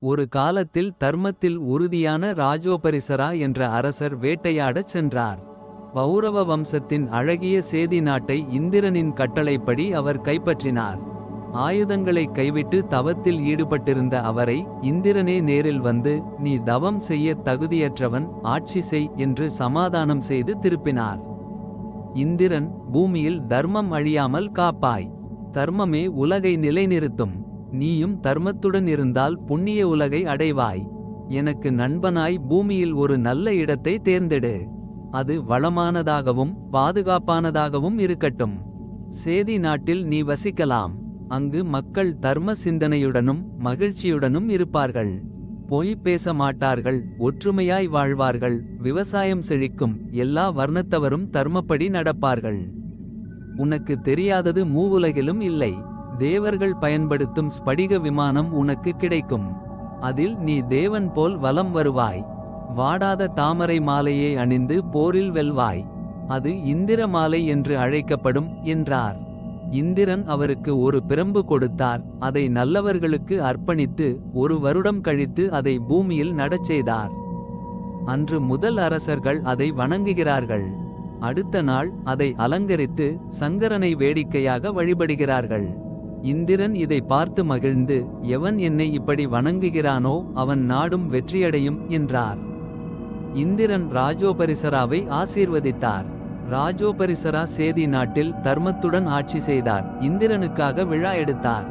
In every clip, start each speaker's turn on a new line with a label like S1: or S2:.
S1: ஒரு காலத்தில் தர்மத்தில் உறுதியான ராஜோபரிசரா என்ற அரசர் வேட்டையாடச் சென்றார். பௌரவ வம்சத்தின் அழகிய சேதி நாட்டை இந்திரனின் கட்டளைப்படி அவர் கைப்பற்றினார். ஆயுதங்களை கைவிட்டு தவத்தில் ஈடுபட்டிருந்த அவரை இந்திரனே நேரில் வந்து, நீ தவம் செய்ய தகுதியற்றவன், ஆட்சி செய் என்று சமாதானம் செய்து திருப்பினார். இந்திரன், பூமியில் தர்மம் அழியாமல் காப்பாய். தர்மமே உலகை நிலைநிறுத்தும். நீயும் தர்மத்துடன் இருந்தால் புண்ணிய உலகை அடைவாய். எனக்கு நண்பனாய் பூமியில் ஒரு நல்ல இடத்தை தேர்ந்தெடு. அது வளமானதாகவும் பாதுகாப்பானதாகவும் இருக்கட்டும். சேதி நாட்டில் நீ வசிக்கலாம். அங்கு மக்கள் தர்ம சிந்தனையுடனும் மகிழ்ச்சியுடனும் இருப்பார்கள். பொய் பேச மாட்டார்கள், ஒற்றுமையாய் வாழ்வார்கள். விவசாயம் செழிக்கும், எல்லா வர்ணத்தவரும் தர்மப்படி நடப்பார்கள். உனக்கு தெரியாதது மூவுலகிலும் இல்லை. தேவர்கள் பயன்படுத்தும் ஸ்படிக விமானம் உனக்கு கிடைக்கும். அதில் நீ தேவன் போல் வலம் வருவாய். வாடாத தாமரை மாலையை அணிந்து போரில் வெல்வாய். அது இந்திர மாலை என்று அழைக்கப்படும் என்றார். இந்திரன் அவருக்கு ஒரு பிரம்பு கொடுத்தார். அதை நல்லவர்களுக்கு அர்ப்பணித்து 1 வருடம் கழித்து அதை பூமியில் நடச்செய்தார். அன்று முதல் அரசர்கள் அதை வணங்குகிறார்கள். அடுத்த நாள் அதை அலங்கரித்து சங்கரனை வேடிக்கையாக வழிபடுகிறார்கள். இந்திரன் இதை பார்த்து மகிழ்ந்து, எவன் என்னை இப்படி வணங்குகிறானோ அவன் நாடும் வெற்றியடையும் என்றார். இந்திரன் ராஜோபரிசராவை ஆசீர்வதித்தார். ராஜோபரிசரா சேதி நாட்டில் தர்மத்துடன் ஆட்சி செய்தார். இந்திரனுக்காக விழா எடுத்தார்.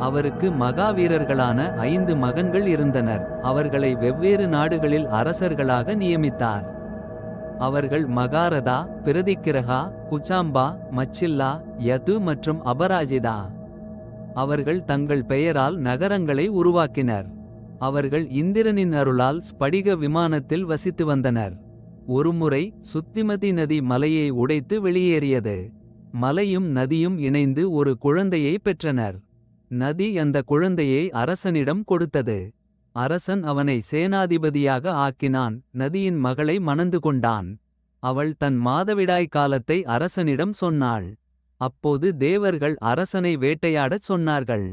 S1: அவருக்கு மகாவீரர்களான 5 மகன்கள் இருந்தனர். அவர்களை வெவ்வேறு நாடுகளில் அரசர்களாக நியமித்தார். அவர்கள் மகாரதா, பிரதிக்கிரகா, குச்சாம்பா, மச்சில்லா, யது மற்றும் அபராஜிதா. அவர்கள் தங்கள் பெயரால் நகரங்களை உருவாக்கினர். அவர்கள் இந்திரனின் அருளால் ஸ்படிக விமானத்தில் வசித்து வந்தனர். ஒருமுறை சுத்திமதி நதி மலையை உடைத்து வெளியேறியது. மலையும் நதியும் இணைந்து ஒரு குழந்தையை பெற்றனர். நதி அந்த குழந்தையை அரசனிடம் கொடுத்தது. அரசன் அவனை சேனாதிபதியாக ஆக்கினான். நதியின் மகளை மணந்து கொண்டான். அவள் தன் மாதவிடாய் காலத்தை அரசனிடம் சொன்னாள். அப்போது தேவர்கள் அரசனை வேட்டையாடச் சொன்னார்கள்.